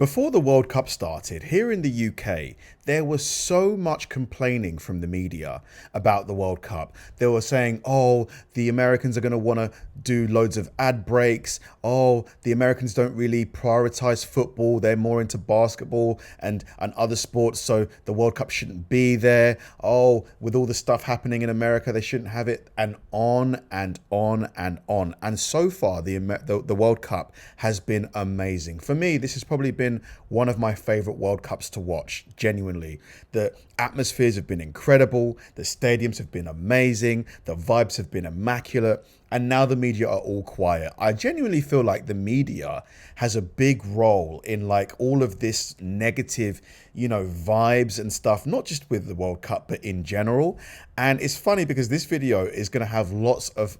Before the World Cup started, here in the UK, there was so much complaining from the media about the World Cup. They were saying, oh, the Americans are going to want to do loads of ad breaks. Oh, the Americans don't really prioritize football. They're more into basketball and other sports, so the World Cup shouldn't be there. Oh, with all the stuff happening in America, they shouldn't have it, and on and on and on. And so far, the World Cup has been amazing. For me, this has probably been one of my favorite World Cups to watch, genuinely. The atmospheres have been incredible, the stadiums have been amazing, the vibes have been immaculate, and now the media are all quiet. I genuinely feel like the media has a big role in like all of this negative, vibes and stuff, not just with the World Cup, but in general. And it's funny because this video is going to have lots of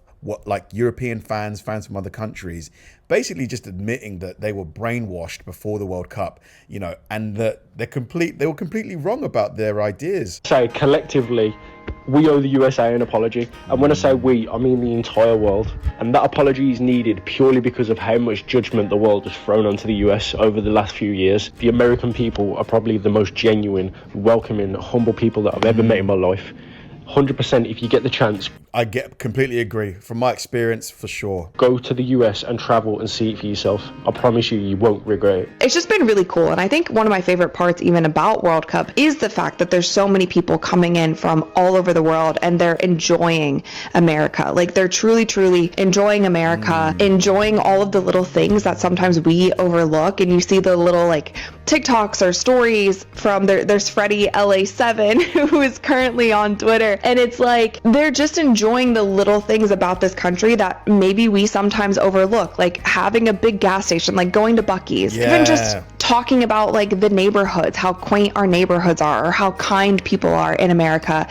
European fans from other countries, basically just admitting that they were brainwashed before the World Cup, and that they were completely wrong about their ideas. So collectively, we owe the USA an apology. And when I say we, I mean the entire world. And that apology is needed purely because of how much judgment the world has thrown onto the US over the last few years. The American people are probably the most genuine, welcoming, humble people that I've ever met in my life. 100% if you get the chance. I completely agree. From my experience, for sure. Go to the US and travel and see it for yourself. I promise you won't regret it. It's just been really cool. And I think one of my favorite parts even about World Cup is the fact that there's so many people coming in from all over the world and they're enjoying America. Like they're truly, truly enjoying America, enjoying all of the little things that sometimes we overlook. And you see the little TikToks or stories from there's Freddie LA7 who is currently on Twitter. And it's like they're just enjoying the little things about this country that maybe we sometimes overlook, like having a big gas station, like going to Buc-ee's, even just talking about the neighborhoods, how quaint our neighborhoods are, or how kind people are in America.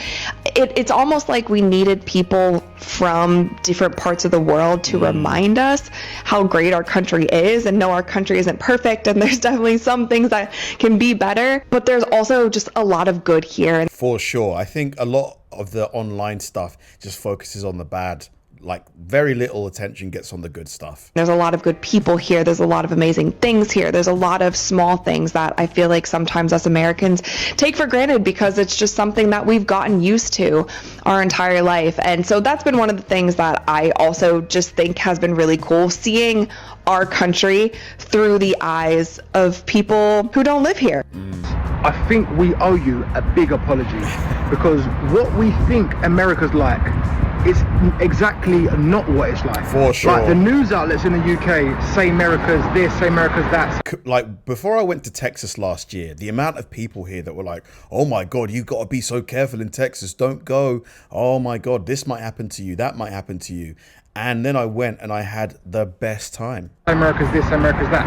It's almost like we needed people from different parts of the world to remind us how great our country is, and no, our country isn't perfect, and there's definitely some things that can be better, but there's also just a lot of good here. For sure. I think a lot of the online stuff just focuses on the bad. Very little attention gets on the good stuff. There's a lot of good people here. There's a lot of amazing things here. There's a lot of small things that I feel like sometimes us Americans take for granted because it's just something that we've gotten used to our entire life. And so that's been one of the things that I also just think has been really cool, seeing our country through the eyes of people who don't live here. I think we owe you a big apology because what we think America's like is exactly not what it's like. For sure. Like the news outlets in the UK say America's this, say America's that. Before I went to Texas last year, the amount of people here that were like, oh my God, you've got to be so careful in Texas. Don't go. Oh my God, this might happen to you. That might happen to you. And then I went and I had the best time. America's this, America's that.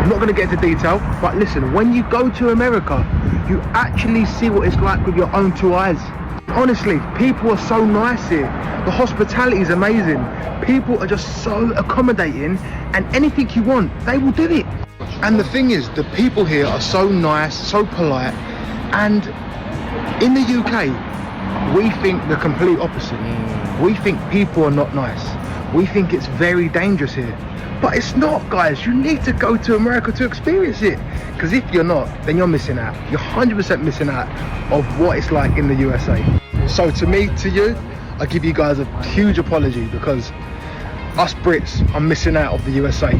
I'm not going to get into detail, but listen, when you go to America, you actually see what it's like with your own two eyes. Honestly, people are so nice here. The hospitality is amazing. People are just so accommodating, and anything you want, they will do it. And the thing is, the people here are so nice, so polite, and in the UK, we think the complete opposite. We think people are not nice. We think it's very dangerous here. But it's not, guys. You need to go to America to experience it. Because if you're not, then you're missing out. You're 100% missing out of what it's like in the USA. So to me, to you, I give you guys a huge apology because us Brits are missing out of the USA.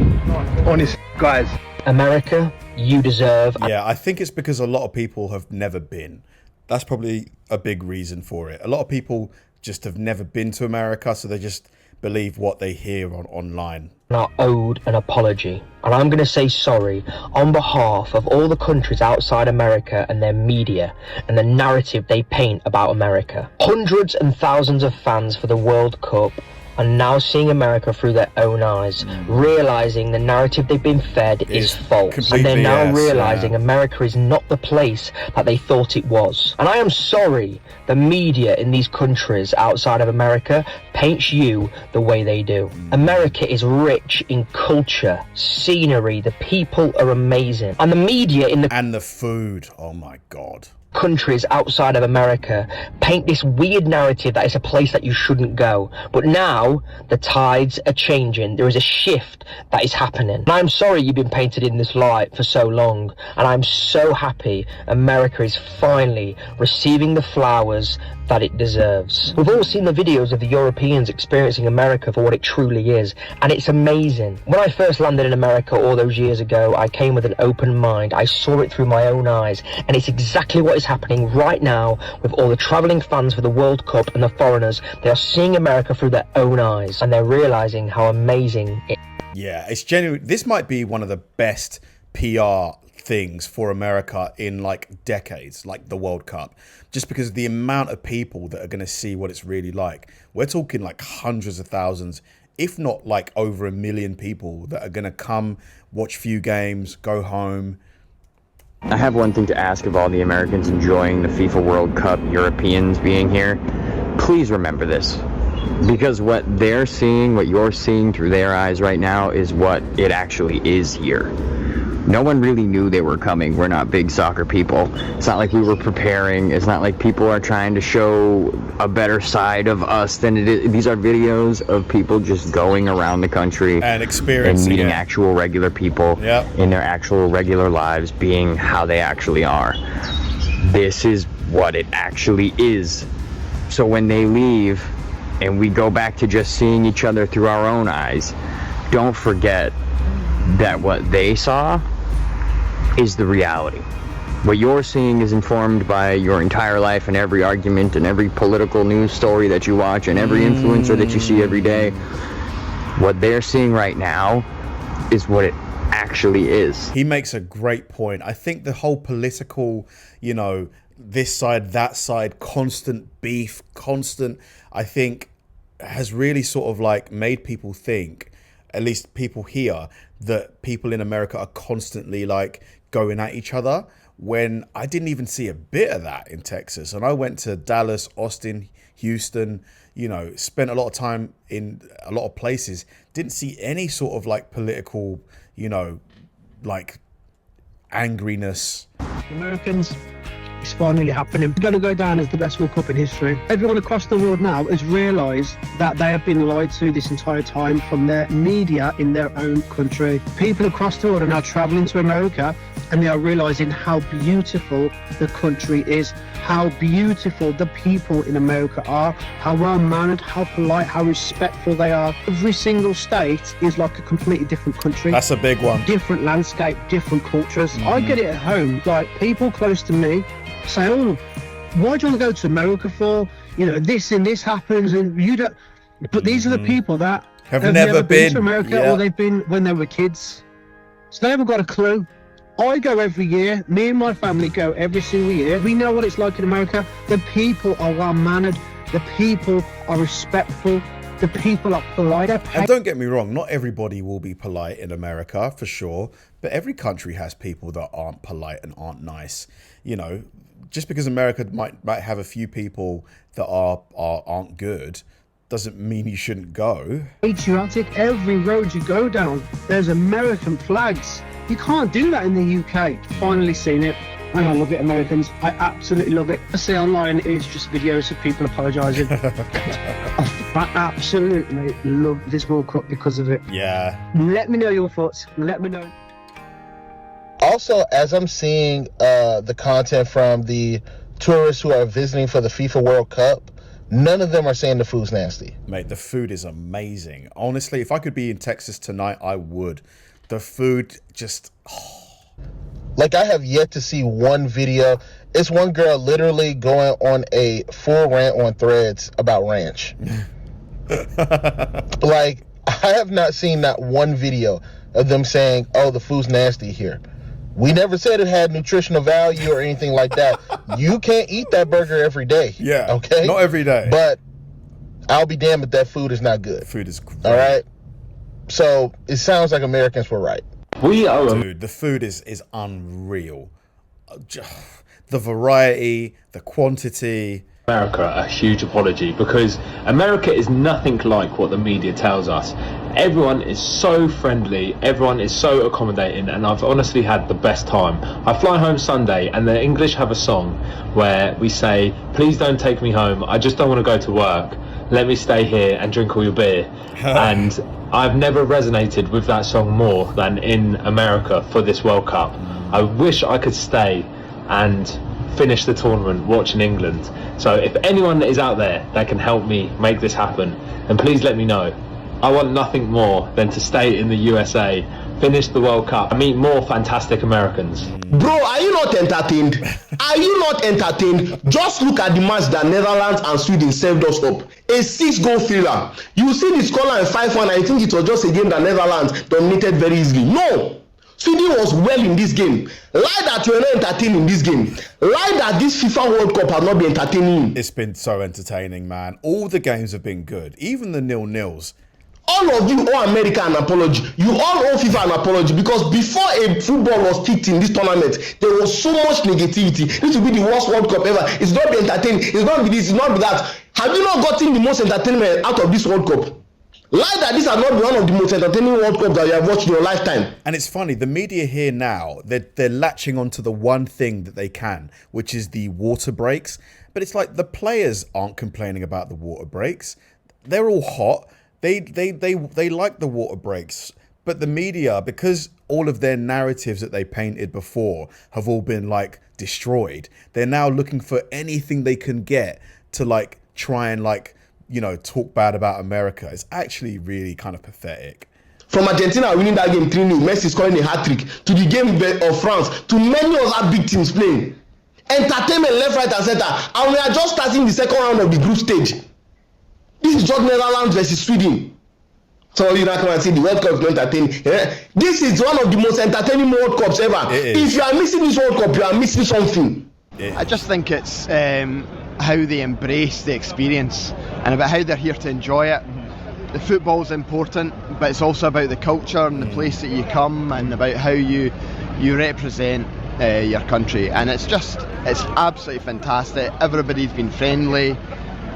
Honest, guys. America, you deserve. Yeah, I think it's because a lot of people have never been. That's probably a big reason for it. A lot of people just have never been to America, so they just believe what they hear online. Are owed an apology, and I'm going to say sorry on behalf of all the countries outside America and their media and the narrative they paint about America. Hundreds and thousands of fans for the World Cup are now seeing America through their own eyes, realizing the narrative they've been fed is false, and they're now realizing America is not the place that they thought it was. And I am sorry the media in these countries outside of America paints you the way they do. America is rich in culture, scenery, the people are amazing, and the media in the... And the food, oh my God. countries outside of America paint this weird narrative that it's a place that you shouldn't go. But now the tides are changing. There is a shift that is happening. And I'm sorry you've been painted in this light for so long. And I'm so happy America is finally receiving the flowers that it deserves. We've all seen the videos of the Europeans experiencing America for what it truly is, and it's amazing. When I first landed in America all those years ago, I came with an open mind. I saw it through my own eyes, and it's exactly what is happening right now with all the travelling fans for the World Cup and the foreigners. They are seeing America through their own eyes, and they're realising how amazing it is. Yeah, it's genuine. This might be one of the best PR things for America in like decades, like the World Cup, just because of the amount of people that are going to see what it's really like. We're talking like hundreds of thousands, if not like over 1 million people that are going to come, watch few games, go home. I have one thing to ask of all the Americans enjoying the FIFA World Cup, Europeans being here. Please remember this, because what they're seeing, what you're seeing through their eyes right now is what it actually is here. No one really knew they were coming. We're not big soccer people. It's not like we were preparing. It's not like people are trying to show a better side of us than it is. These are videos of people just going around the country and experiencing and meeting it. Actual regular people in their actual regular lives, being how they actually are. This is what it actually is. So when they leave and we go back to just seeing each other through our own eyes, don't forget that what they saw is the reality. What you're seeing is informed by your entire life and every argument and every political news story that you watch and every influencer that you see every day. What they're seeing right now is what it actually is. He makes a great point. I think the whole political, you know, this side, that side, constant beef, I think has really sort of like made people think, at least people here, that people in America are constantly like going at each other, when I didn't even see a bit of that in Texas. And I went to Dallas, Austin, Houston, you know, spent a lot of time in a lot of places, didn't see any sort of like political, you know, like angriness. Americans, it's finally happening. It's going to go down as the best World Cup in history. Everyone across the world now has realised that they have been lied to this entire time from their media in their own country. People across the world are now travelling to America, and they are realising how beautiful the country is, how beautiful the people in America are, how well-mannered, how polite, how respectful they are. Every single state is like a completely different country. That's a big one. Different landscape, different cultures. I get it at home. Like, people close to me say, oh, why do you want to go to America for? You know, this and this happens, and you don't. But these are the people that have never been to America, or they've been when they were kids. So they haven't got a clue. I go every year. Me and my family go every single year. We know what it's like in America. The people are well-mannered. The people are respectful. The people are polite. And don't get me wrong, not everybody will be polite in America, for sure. But every country has people that aren't polite and aren't nice. You know, just because America might have a few people that aren't good, doesn't mean you shouldn't go. Patriotic. Every road you go down, there's American flags. You can't do that in the UK. Finally seen it, and I love it, Americans. I absolutely love it. I see online it's just videos of people apologising. I absolutely love this World Cup because of it. Yeah. Let me know your thoughts. Let me know. Also, as I'm seeing the content from the tourists who are visiting for the FIFA World Cup, none of them are saying the food's nasty. Mate, the food is amazing. Honestly, if I could be in Texas tonight, I would. The food just... Like, I have yet to see one video. It's one girl literally going on a full rant on Threads about ranch. Like, I have not seen that one video of them saying, oh, the food's nasty here. We never said it had nutritional value or anything like that. You can't eat that burger every day. Yeah. Okay? Not every day. But I'll be damned if that food is not good. Food is great. All right? So it sounds like Americans were right. Dude, the food is unreal. The variety, the quantity. America a huge apology, because America is nothing like what the media tells us. Everyone is so friendly, everyone is so accommodating, and I've honestly had the best time. I fly home Sunday, and the English have a song where we say, please don't take me home, I just don't want to go to work, let me stay here and drink all your beer. And I've never resonated with that song more than in America for this World Cup. I wish I could stay and finish the tournament watching England. So if anyone is out there that can help me make this happen, then please let me know. I want nothing more than to stay in the USA, finish the World Cup, and meet more fantastic Americans. Bro, are you not entertained? Are you not entertained? Just look at the match that Netherlands and Sweden served us up. A 6-goal thriller. You see the scoreline 5-1, I think it was just a game that Netherlands dominated very easily. No! Sweden was well in this game. Lie that you were not entertained in this game. Lie that this FIFA World Cup has not been entertaining. It's been so entertaining, man. All the games have been good, even the 0-0s. All of you owe America an apology. You all owe FIFA an apology, because before a football was kicked in this tournament, there was so much negativity. This will be the worst World Cup ever. It's not be entertaining. It's not be this. It's not be that. Have you not gotten the most entertainment out of this World Cup? Lie that this has not been one of the most entertaining World Cups that you have watched in your lifetime. And it's funny, the media here now, they're latching onto the one thing that they can, which is the water breaks. But it's like the players aren't complaining about the water breaks. They're all hot. They like the water breaks, but the media, because all of their narratives that they painted before have all been like destroyed, they're now looking for anything they can get to like try and like, you know, talk bad about America. It's actually really kind of pathetic. From Argentina winning that game 3-0, Messi scoring a hat-trick, to the game of France, to many other big teams playing. Entertainment left, right and center, and we are just starting the second round of the group stage. This is just Netherlands versus Sweden. So you know, come and see the World Cup is not entertaining. Yeah? This is one of the most entertaining World Cups ever. If you are missing this World Cup, you are missing something. I just think it's how they embrace the experience and about how they're here to enjoy it. The football's important, but it's also about the culture and the place that you come, and about how you represent your country. And it's absolutely fantastic. Everybody's been friendly.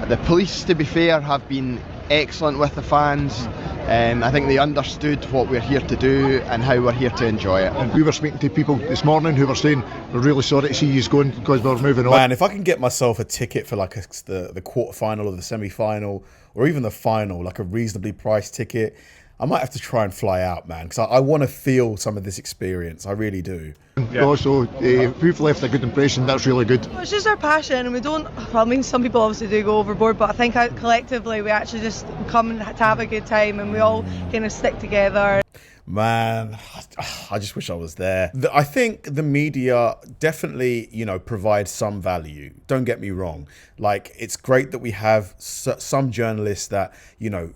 The police, to be fair, have been excellent with the fans. I think they understood what we're here to do and how we're here to enjoy it. And we were speaking to people this morning who were saying we're really sorry to see you going because we're moving on. Man, if I can get myself a ticket for like the quarterfinal or the semi-final or even the final, like a reasonably priced ticket, I might have to try and fly out, man, because I want to feel some of this experience. I really do. Yeah. Also, we've left a good impression. That's really good. It's just our passion, and we don't. Well, I mean, some people obviously do go overboard, but I think collectively we actually just come and to have a good time, and we all kind of stick together. Man, I just wish I was there. I think the media definitely, you know, provides some value. Don't get me wrong. Like, it's great that we have some journalists that, you know,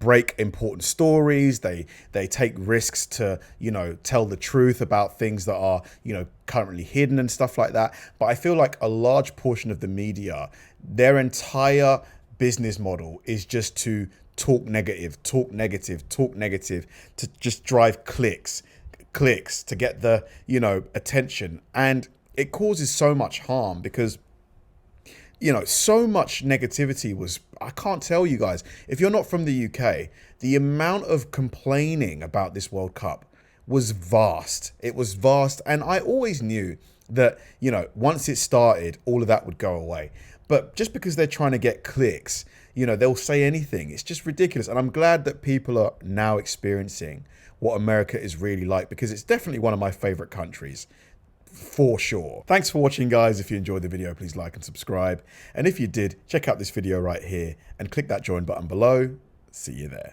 break important stories. They take risks to, you know, tell the truth about things that are, you know, currently hidden and stuff like that. But I feel like a large portion of the media, their entire business model is just to talk negative, to just drive clicks to get the, you know, attention. And it causes so much harm because, you know, so much negativity was, I can't tell you guys, if you're not from the UK, the amount of complaining about this World Cup was vast. It was vast. And I always knew that, you know, once it started, all of that would go away. But just because they're trying to get clicks, you know, they'll say anything. It's just ridiculous. And I'm glad that people are now experiencing what America is really like, because it's definitely one of my favorite countries. For sure. Thanks for watching, guys. If you enjoyed the video, please like and subscribe. And if you did, check out this video right here and click that join button below. See you there.